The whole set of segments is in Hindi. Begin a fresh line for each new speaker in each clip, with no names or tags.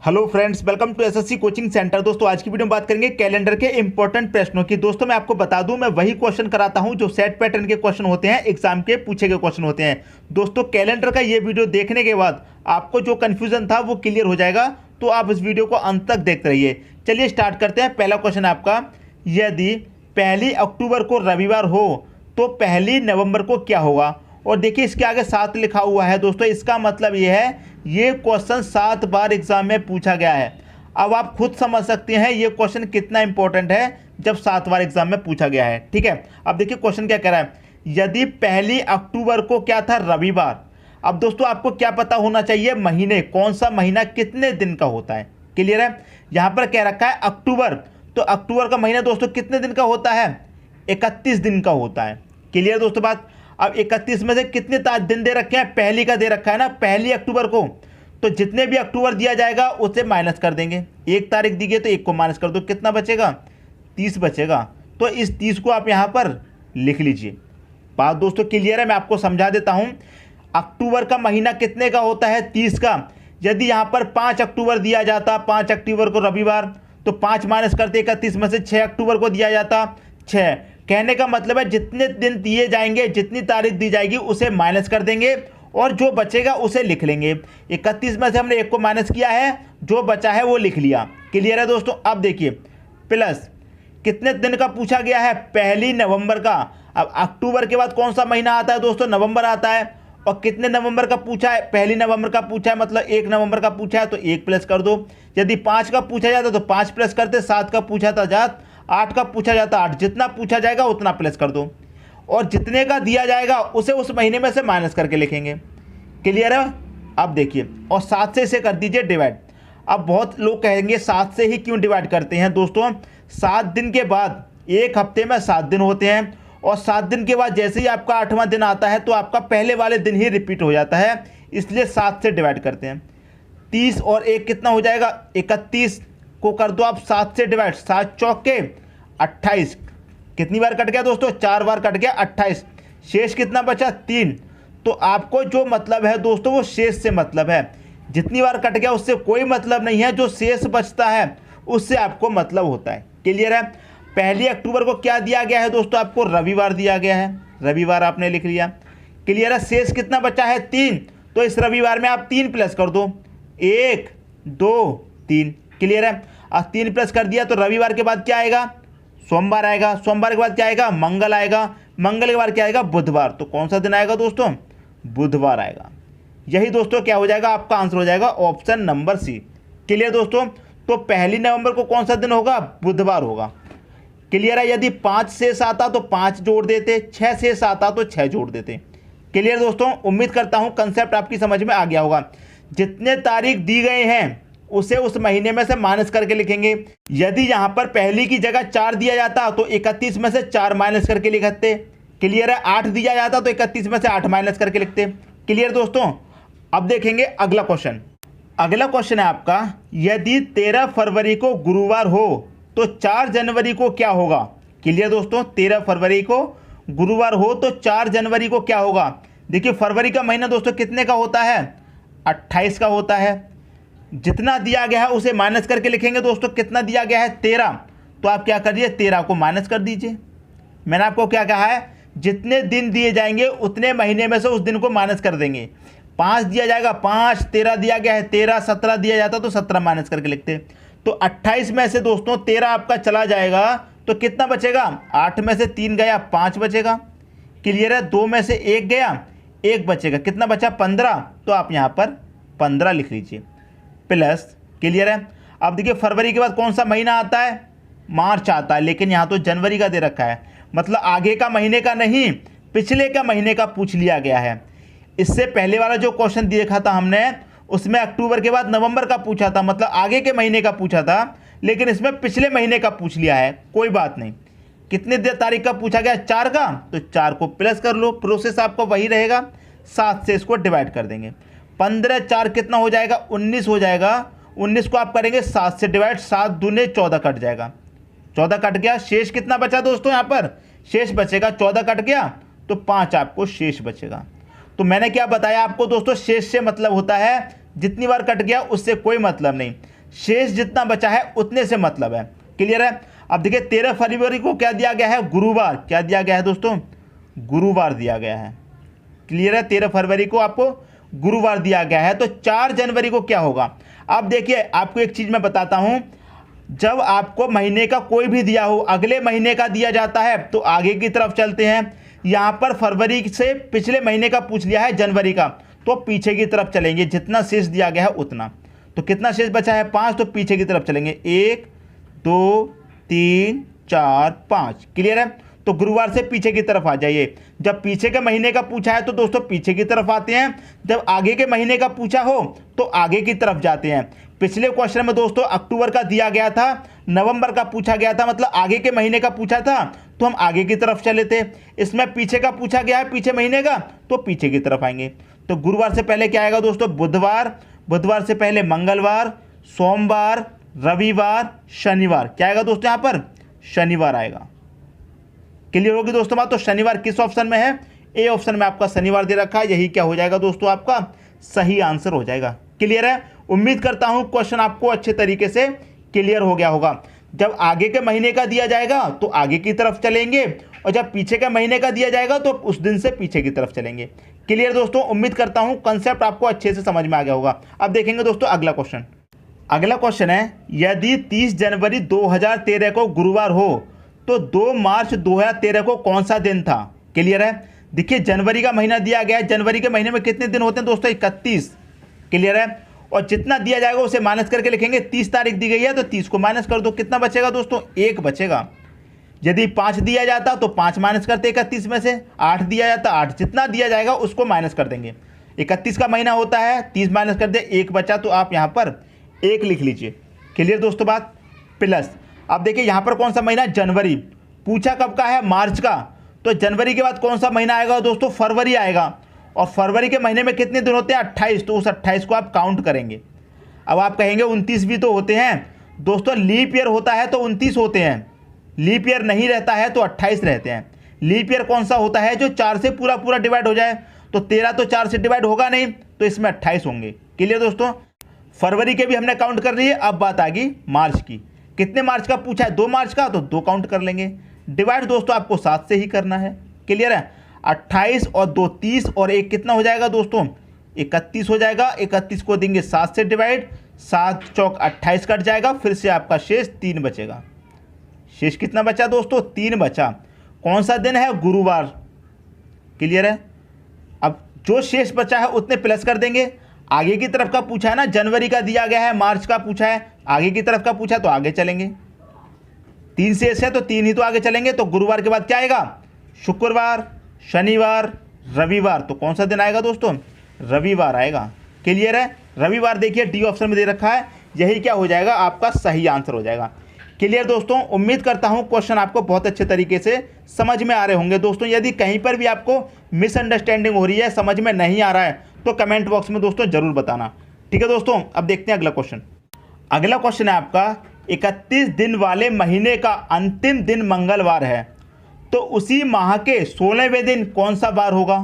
Hello friends, welcome to SSC coaching centre. दोस्तों आज की वीडियो में बात करेंगे कैलेंडर के इंपॉर्टेंट प्रश्नों की। दोस्तों मैं आपको बता दूं, मैं वही क्वेश्चन कराता हूं जो सेट पैटर्न के क्वेश्चन होते हैं, एग्जाम के पूछे गए क्वेश्चन होते हैं। दोस्तों कैलेंडर का ये वीडियो देखने के बाद आपको जो कन्फ्यूजन था वो क्लियर हो जाएगा, तो आप इस वीडियो को अंत तक देखते रहिए। चलिए स्टार्ट करते हैं। पहला क्वेश्चन आपका, यदि 1 अक्टूबर को रविवार हो तो 1 नवंबर को क्या होगा। और देखिए इसके आगे 7 लिखा हुआ है। दोस्तों इसका मतलब ये है, ये क्वेश्चन 7 बार एग्जाम में पूछा गया है। अब आप खुद समझ सकते हैं ये क्वेश्चन कितना इंपॉर्टेंट है जब 7 बार एग्जाम में पूछा गया है। ठीक है, अब देखिए क्वेश्चन क्या कह रहा है, यदि 1 अक्टूबर को क्या था, रविवार। अब दोस्तों आपको क्या पता होना चाहिए, महीने, कौन सा महीना कितने दिन का होता है। क्लियर है, यहां पर कह रखा है अक्टूबर, तो अक्टूबर का महीना दोस्तों कितने दिन का होता है, 31 दिन का होता है। क्लियर दोस्तों बात। अब 31 में से कितने दिन दे रखे हैं, पहली का दे रखा है ना, 1 अक्टूबर को। तो जितने भी अक्टूबर दिया जाएगा उसे माइनस कर देंगे। 1 तारीख दी गई तो 1 को माइनस कर दो, कितना बचेगा, 30 बचेगा। तो इस 30 को आप यहाँ पर लिख लीजिए। बात दोस्तों क्लियर है, मैं आपको समझा देता हूँ। अक्टूबर का महीना कितने का होता है, 30 का। यदि यहाँ पर 5 अक्टूबर दिया जाता, 5 अक्टूबर को रविवार, तो 5 माइनस करते 31 में से 6 अक्टूबर को दिया जाता 6। कहने का मतलब है जितने दिन दिए जाएंगे, जितनी तारीख दी जाएगी उसे माइनस कर देंगे और जो बचेगा उसे लिख लेंगे। 31 में से हमने 1 को माइनस किया है, जो बचा है वो लिख लिया। क्लियर है दोस्तों। अब देखिए प्लस कितने दिन का पूछा गया है, 1 नवंबर का। अब अक्टूबर के बाद कौन सा महीना आता है दोस्तों, नवंबर आता है। और कितने नवंबर का पूछा है, 1 नवंबर का पूछा है, मतलब 1 नवंबर का पूछा है तो 1 प्लस कर दो। यदि 5 का पूछा जाता तो 5 प्लस करते, 7 का पूछा था जात, 8 का पूछा जाता 8, जितना पूछा जाएगा उतना प्लस कर दो। और जितने का दिया जाएगा उसे उस महीने में से माइनस करके लिखेंगे। क्लियर है। अब देखिए, और 7 से इसे कर दीजिए डिवाइड। अब बहुत लोग कहेंगे 7 से ही क्यों डिवाइड करते हैं। दोस्तों 7 दिन के बाद, एक हफ्ते में 7 दिन होते हैं, और 7 दिन के बाद जैसे ही आपका 8वां दिन आता है तो आपका पहले वाले दिन ही रिपीट हो जाता है, इसलिए 7 से डिवाइड करते हैं। 30 और 1 कितना हो जाएगा, 31 को कर दो आप 7 से डिवाइड, 7 चौके 28। कितनी बार कट गया दोस्तों, 4 बार कट गया, 28। शेष कितना बचा, 3। तो आपको जो मतलब है दोस्तों वो शेष से मतलब है। जितनी बार कट गया उससे कोई मतलब नहीं है, जो शेष बचता है उससे आपको मतलब होता है। क्लियर है। 1 अक्टूबर को क्या दिया गया है दोस्तों, आपको रविवार दिया गया है, रविवार आपने लिख लिया। क्लियर है। शेष कितना बचा है, 3। तो इस रविवार में आप 3 प्लस कर दो, 1 2 3। क्लियर है। अब 3 प्लस कर दिया तो रविवार के बाद क्या आएगा, सोमवार आएगा। सोमवार के बाद क्या आएगा, मंगल आएगा। मंगल के बाद क्या आएगा, बुधवार। तो कौन सा दिन आएगा दोस्तों, बुधवार आएगा। यही दोस्तों क्या हो जाएगा, आपका आंसर हो जाएगा ऑप्शन नंबर सी। क्लियर दोस्तों। तो 1 नवंबर को कौन सा दिन होगा, बुधवार होगा। क्लियर है। यदि 5 शेष आता तो 5 जोड़ देते, 6 शेष आता तो 6 जोड़ देते। क्लियर दोस्तों। उम्मीद करता हूं कंसेप्ट आपकी समझ में आ गया होगा। जितने तारीख दी गए हैं उसे उस महीने में से माइनस करके लिखेंगे। यदि यहां पर पहली की जगह 4 दिया जाता तो 31 में से 4 माइनस करके लिखते। क्लियर है। 8 दिया जाता तो 31 में से 8 माइनस करके लिखते। क्लियर दोस्तों। अब देखेंगे अगला क्वेश्चन। अगला क्वेश्चन है आपका, यदि 13 फरवरी को गुरुवार हो तो 4 जनवरी को क्या होगा। क्लियर दोस्तों। 13 फरवरी को गुरुवार हो तो 4 जनवरी को क्या होगा। देखिए फरवरी का महीना दोस्तों कितने का होता है, 28 का होता है। जितना दिया गया है उसे माइनस करके लिखेंगे दोस्तों। कितना दिया गया है, 13। तो आप क्या करिए, 13 को माइनस कर दीजिए। मैंने आपको क्या कहा है, जितने दिन दिए जाएंगे उतने महीने में से उस दिन को माइनस कर देंगे। 5 दिया जाएगा 5, 13 दिया गया है 13, 17 दिया जाता तो 17 माइनस करके लिखते। तो 28 में से दोस्तों 13 आपका चला जाएगा तो कितना बचेगा, 8 में से 3 गया 5 बचेगा। क्लियर है। 2 में से 1 गया 1 बचेगा, कितना बचा, 15। तो आप यहाँ पर 15 लिख लीजिए प्लस। क्लियर है। अब देखिए फरवरी के बाद कौन सा महीना आता है, मार्च आता है, लेकिन यहाँ तो जनवरी का दे रखा है, मतलब आगे का महीने का नहीं, पिछले का महीने का पूछ लिया गया है। इससे पहले वाला जो क्वेश्चन देखा था हमने उसमें अक्टूबर के बाद नवंबर का पूछा था, मतलब आगे के महीने का पूछा था, लेकिन इसमें पिछले महीने का पूछ लिया है। कोई बात नहीं। कितने तारीख का पूछा गया, 4 का, तो 4 को प्लस कर लो। प्रोसेस आपका वही रहेगा, 7 से इसको डिवाइड कर देंगे। 15 4 कितना हो जाएगा, 19 हो जाएगा। 19 को आप करेंगे 7 से डिवाइड, 7 दूने 14 कट जाएगा, 14 कट गया। शेष कितना बचा दोस्तों, यहाँ पर शेष बचेगा, 14 कट गया तो 5 आपको शेष बचेगा। तो मैंने क्या बताया आपको दोस्तों, शेष से मतलब होता है जितनी बार कट गया उससे कोई मतलब नहीं। शेष जितना बचा है उतने से मतलब है। क्लियर है। अब देखिए 13 फरवरी को क्या दिया गया है, गुरुवार। क्या दिया गया है दोस्तों, गुरुवार दिया गया है। क्लियर है, 13 फरवरी को आपको गुरुवार दिया गया है। तो 4 जनवरी को क्या होगा। अब देखिए आपको एक चीज मैं बताता हूं, जब आपको महीने का कोई भी दिया हो, अगले महीने का दिया जाता है तो आगे की तरफ चलते हैं। यहां पर फरवरी से पिछले महीने का पूछ लिया है, जनवरी का, तो पीछे की तरफ चलेंगे, जितना शेष दिया गया है उतना। तो कितना शेष बचा है, 5, तो पीछे की तरफ चलेंगे, 1 2 3 4 5। क्लियर है। तो गुरुवार से पीछे की तरफ आ जाइए। जब पीछे के महीने का पूछा है तो दोस्तों पीछे की तरफ आते हैं, जब आगे के महीने का पूछा हो तो आगे की तरफ जाते हैं। पिछले क्वेश्चन में दोस्तों अक्टूबर का दिया गया था, नवंबर का पूछा गया था, मतलब आगे के महीने का पूछा था तो हम आगे की तरफ चले थे। इसमें पीछे का पूछा गया है, पीछे महीने का, तो पीछे की तरफ आएंगे। तो गुरुवार से पहले क्या आएगा दोस्तों, बुधवार, बुधवार से पहले मंगलवार, सोमवार, रविवार, शनिवार। क्या आएगा दोस्तों, यहां पर शनिवार आएगा। क्लियर होगी दोस्तों बात। तो शनिवार किस ऑप्शन में है, ए ऑप्शन में आपका शनिवार दे रखा है। यही क्या हो जाएगा दोस्तों, आपका सही आंसर हो जाएगा। क्लियर है। उम्मीद करता हूं क्वेश्चन आपको अच्छे तरीके से क्लियर हो गया होगा। जब आगे के महीने का दिया जाएगा तो आगे की तरफ चलेंगे, और जब पीछे के महीने का दिया जाएगा तो उस दिन से पीछे की तरफ चलेंगे। क्लियर दोस्तों, उम्मीद करता हूं कंसेप्ट आपको अच्छे से समझ में आ गया होगा। अब देखेंगे दोस्तों अगला क्वेश्चन। अगला क्वेश्चन है, यदि 30 जनवरी 2013 को गुरुवार हो तो 2 मार्च 2013 को कौन सा दिन था। क्लियर है। देखिए जनवरी का महीना दिया गया है, जनवरी के महीने में कितने दिन होते हैं दोस्तों, 31। क्लियर है। और जितना दिया जाएगा उसे माइनस करके लिखेंगे। 30 तारीख दी गई है तो 30 को माइनस कर दो, कितना बचेगा दोस्तों, 1 बचेगा। यदि 5 दिया जाता तो 5 माइनस करते 31 में से, 8 दिया जाता 8, जितना दिया जाएगा उसको माइनस कर देंगे। 31 का महीना होता है, 30 माइनस कर दे, 1 बचा, तो आप यहाँ पर 1 लिख लीजिए। क्लियर दोस्तों बात। प्लस अब देखिए यहाँ पर कौन सा महीना, जनवरी। पूछा कब का है, मार्च का, तो जनवरी के बाद कौन सा महीना आएगा दोस्तों, फरवरी आएगा। और फरवरी के महीने में कितने दिन होते हैं, 28, तो उस 28 को आप काउंट करेंगे। अब आप कहेंगे 29 भी तो होते हैं दोस्तों, लीप ईयर होता है तो 29 होते हैं, लीप ईयर नहीं रहता है तो 28 रहते हैं। लीप ईयर कौन सा होता है, जो 4 से पूरा पूरा डिवाइड हो जाए, तो 13 तो 4 से डिवाइड होगा नहीं, तो इसमें 28 होंगे। क्लियर दोस्तों। फरवरी के भी हमने काउंट कर लिए। अब बात आ गई मार्च की। कितने मार्च का पूछा है, 2 मार्च का, तो 2 काउंट कर लेंगे। डिवाइड दोस्तों आपको 7 से ही करना है। क्लियर है। 28 और 2 30 और 1 कितना हो जाएगा दोस्तों, 31 हो जाएगा। 31 को देंगे 7 से डिवाइड, 7 चौक 28 कट जाएगा, फिर से आपका शेष 3 बचेगा। शेष कितना बचा दोस्तों, 3 बचा। कौन सा दिन है, गुरुवार। क्लियर है। अब जो शेष बचा है उतने प्लस कर देंगे। आगे की तरफ का पूछा है ना, जनवरी का दिया गया है, मार्च का पूछा है, आगे की तरफ का पूछा तो आगे चलेंगे। 3 शेष है तो 3 ही तो आगे चलेंगे। तो गुरुवार के बाद क्या आएगा, शुक्रवार, शनिवार, रविवार। तो कौन सा दिन आएगा दोस्तों, रविवार आएगा। क्लियर है। रविवार देखिए डी ऑप्शन में दे रखा है, यही क्या हो जाएगा, आपका सही आंसर हो जाएगा। क्लियर दोस्तों, उम्मीद करता हूं क्वेश्चन आपको बहुत अच्छे तरीके से समझ में आ रहे होंगे। दोस्तों यदि कहीं पर भी आपको मिसअंडरस्टैंडिंग हो रही है, समझ में नहीं आ रहा है, तो कमेंट बॉक्स में दोस्तों जरूर बताना। ठीक है दोस्तों। अब देखते हैं अगला क्वेश्चन। अगला क्वेश्चन है आपका, 31 दिन वाले महीने का अंतिम दिन मंगलवार है तो उसी माह के 16वें दिन कौन सा बार होगा।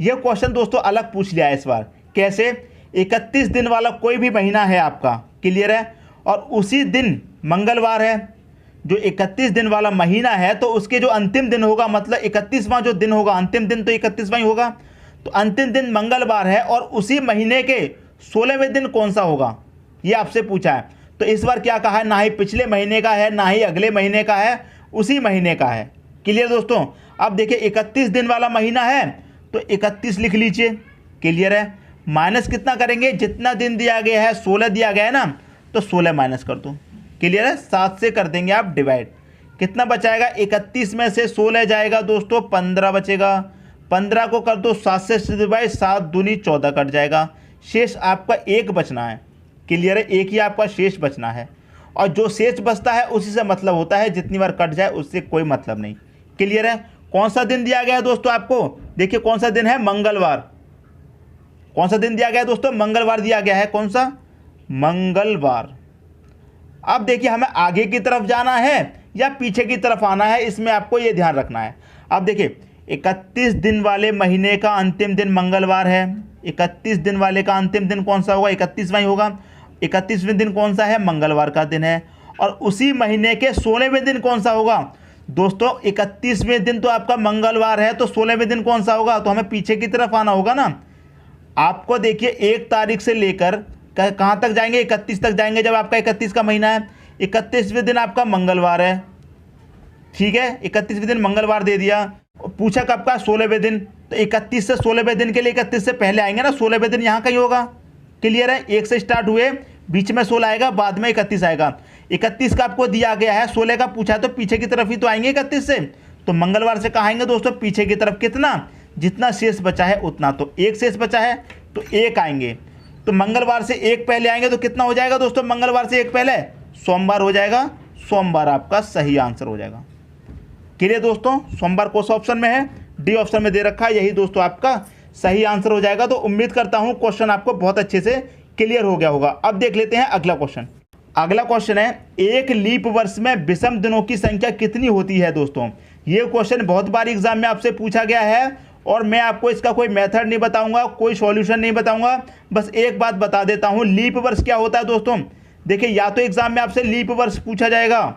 यह क्वेश्चन दोस्तों अलग पूछ लिया है इस बार। कैसे, 31 दिन वाला कोई भी महीना है आपका, क्लियर है, और उसी दिन मंगलवार है। जो 31 दिन वाला महीना है तो उसके जो अंतिम दिन होगा, मतलब 31वां जो दिन होगा, अंतिम दिन तो 31वां ही होगा, तो अंतिम दिन मंगलवार है और उसी महीने के 16वें दिन कौन सा होगा, ये आपसे पूछा है। तो इस बार क्या कहा है, ना ही पिछले महीने का है ना ही अगले महीने का है, उसी महीने का है। क्लियर दोस्तों। अब देखिए 31 दिन वाला महीना है तो 31 लिख लीजिए। क्लियर है। माइनस कितना करेंगे, जितना दिन दिया गया है, 16 दिया गया है ना, तो 16 माइनस कर दो। क्लियर है। 7 से कर देंगे आप डिवाइड, कितना बचाएगा, 31 में से 16 जाएगा दोस्तों, 15 बचेगा। 15 को कर दो 7 से डिवाइड, 7 दूनी 14 कट जाएगा। शेष आपका 1 बचना है। क्लियर है। 1 ही आपका शेष बचना है, और जो शेष बचता है उसी से मतलब होता है, जितनी बार कट जाए उससे कोई मतलब नहीं। क्लियर है। कौन सा दिन दिया गया है दोस्तों आपको, देखिए कौन सा दिन है, मंगलवार। कौन सा दिन दिया गया है दोस्तों, मंगलवार दिया गया है। कौन सा, मंगलवार। अब देखिए हमें आगे की तरफ जाना है या पीछे की तरफ आना है, इसमें आपको ये ध्यान रखना है। अब देखिए 31 दिन वाले महीने का अंतिम दिन मंगलवार है, 31 दिन वाले का अंतिम दिन कौन सा होगा, 31वां ही होगा। 31वें दिन कौन सा है? मंगलवार का दिन है। और उसी महीने के 16वें दिन कौन सा होगा? दोस्तों 31वें दिन तो आपका मंगलवार है, तो 16वें दिन कौन सा होगा? तो हमें पीछे की तरफ आना होगा ना। आपको देखिए 1 तारीख से लेकर कहाँ तक जाएंगे? 31 तक जाएंगे, जब आपका 31 का महीना है। 31वें दिन आपका मंगलवार है, ठीक है, 31वें दिन मंगलवार दे दिया। पूछा कब का? 16वें दिन। तो 31 से 16वें दिन के लिए 31 से पहले आएंगे ना, 16वें दिन यहाँ कहीं होगा। क्लियर है? 1 से स्टार्ट हुए, बीच में 16 आएगा, बाद में 31 आएगा। 31 का आपको दिया गया है, 16 का पूछा है, तो पीछे की तरफ ही तो आएंगे 31 से। तो मंगलवार से कहाँ आएंगे दोस्तों? पीछे की तरफ। कितना? जितना शेष बचा है उतना। तो 1 शेष बचा है तो 1 आएंगे। तो मंगलवार से 1 पहले आएंगे तो कितना हो जाएगा दोस्तों? मंगलवार से 1 पहले सोमवार हो जाएगा। सोमवार आपका सही आंसर हो जाएगा। क्लियर दोस्तों? सोमवार कौन सा ऑप्शन में है? डी ऑप्शन में दे रखा है, यही दोस्तों आपका सही आंसर हो जाएगा। तो उम्मीद करता हूं क्वेश्चन आपको बहुत अच्छे से क्लियर हो गया होगा। अब देख लेते हैं अगला क्वेश्चन। अगला क्वेश्चन है, एक लीप वर्ष में विषम दिनों की संख्या कितनी होती है? दोस्तों ये क्वेश्चन बहुत बार एग्जाम में आपसे पूछा गया है, और मैं आपको इसका कोई मेथड नहीं बताऊंगा, कोई सॉल्यूशन नहीं बताऊंगा। बस एक बात बता देता हूं, लीप वर्ष क्या होता है दोस्तों। देखिए, या तो एग्जाम में आपसे लीप वर्ष पूछा जाएगा,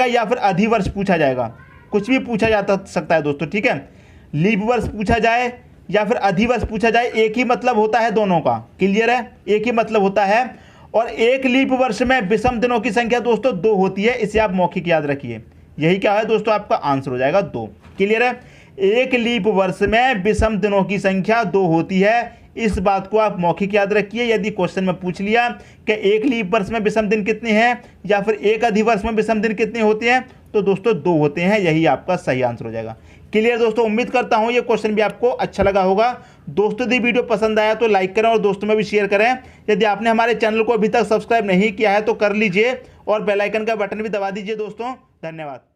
या फिर अधिवर्ष पूछा जाएगा। कुछ भी पूछा जा सकता है दोस्तों, ठीक है। लीप वर्ष पूछा जाए या फिर अधिवर्ष पूछा जाए, एक ही मतलब होता है दोनों का। क्लियर है? एक ही मतलब होता है। और एक लीप वर्ष में विषम दिनों की संख्या दोस्तों 2 होती है। इसे आप मौखिक याद रखिए। यही क्या है दोस्तों? आपका आंसर हो जाएगा 2। क्लियर है? एक लीप वर्ष में विषम दिनों की संख्या 2 होती है। इस बात को आप मौखिक याद रखिए। यदि क्वेश्चन में पूछ लिया कि एक लीप वर्ष में विषम दिन कितने हैं या फिर एक अधिवर्ष में विषम दिन कितने होते हैं, तो दोस्तों 2 होते हैं। यही आपका सही आंसर हो जाएगा। क्लियर दोस्तों? उम्मीद करता हूं ये क्वेश्चन भी आपको अच्छा लगा होगा। दोस्तों यदि वीडियो पसंद आया तो लाइक करें और दोस्तों में भी शेयर करें। यदि आपने हमारे चैनल को अभी तक सब्सक्राइब नहीं किया है तो कर लीजिए, और बेल आइकन का बटन भी दबा दीजिए दोस्तों। धन्यवाद।